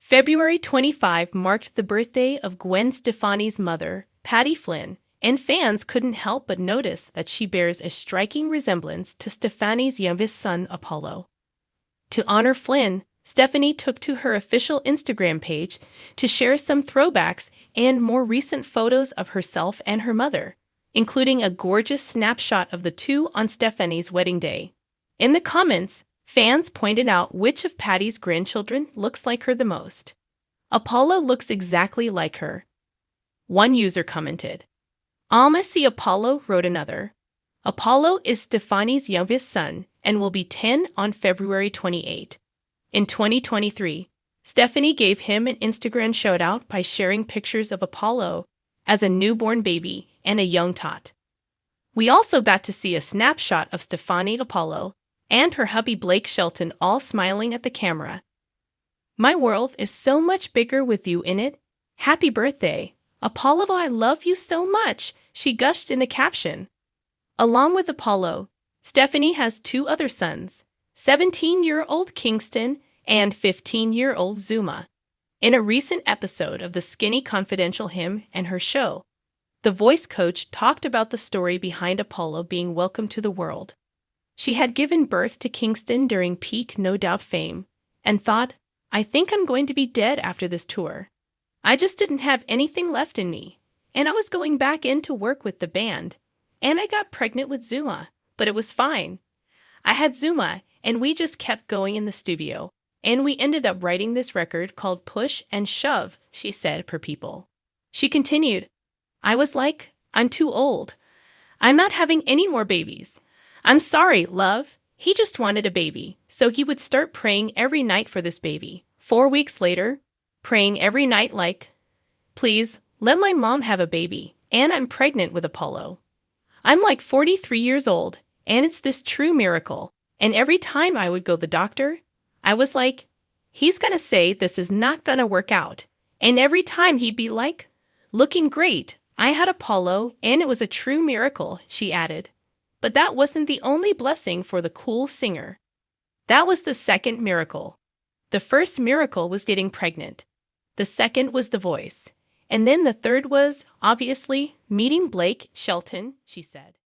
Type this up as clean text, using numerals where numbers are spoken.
February 25 marked the birthday of Gwen Stefani's mother, Patty Flynn, and fans couldn't help but notice that she bears a striking resemblance to Stefani's youngest son, Apollo. To honor Flynn, Stefani took to her official Instagram page to share some throwbacks and more recent photos of herself and her mother, including a gorgeous snapshot of the two on Stefani's wedding day. In the comments, fans pointed out which of Patty's grandchildren looks like her the most. Apollo looks exactly like her, one user commented. "Almost Apollo," wrote another. Apollo is Stefani's youngest son and will be 10 on February 28. In 2023, Stefani gave him an Instagram shout-out by sharing pictures of Apollo as a newborn baby and a young tot. We also got to see a snapshot of Stefani, Apollo, and her hubby Blake Shelton all smiling at the camera. "My world is so much bigger with you in it. Happy birthday, Apollo, I love you so much," she gushed in the caption. Along with Apollo, Stefani has two other sons, 17-year-old Kingston and 15-year-old Zuma. In a recent episode of the Skinny Confidential Him and Her show, the voice coach talked about the story behind Apollo being welcomed to the world. She had given birth to Kingston during peak No Doubt fame and thought, "I think I'm going to be dead after this tour. I just didn't have anything left in me, and I was going back in to work with the band, and I got pregnant with Zuma, but it was fine. I had Zuma, and we just kept going in the studio, and we ended up writing this record called Push and Shove," she said per People. She continued, "I was like, I'm too old. I'm not having any more babies. I'm sorry, love. He just wanted a baby, so he would start praying every night for this baby. 4 weeks later, praying every night like, please, let my mom have a baby, and I'm pregnant with Apollo. I'm like 43 years old, and it's this true miracle, and every time I would go to the doctor, I was like, he's gonna say this is not gonna work out, and every time he'd be like, looking great. I had Apollo, and it was a true miracle," she added. But that wasn't the only blessing for the cool singer. That was the second miracle. The first miracle was getting pregnant. The second was the voice. And then the third was, obviously, meeting Blake Shelton, she said.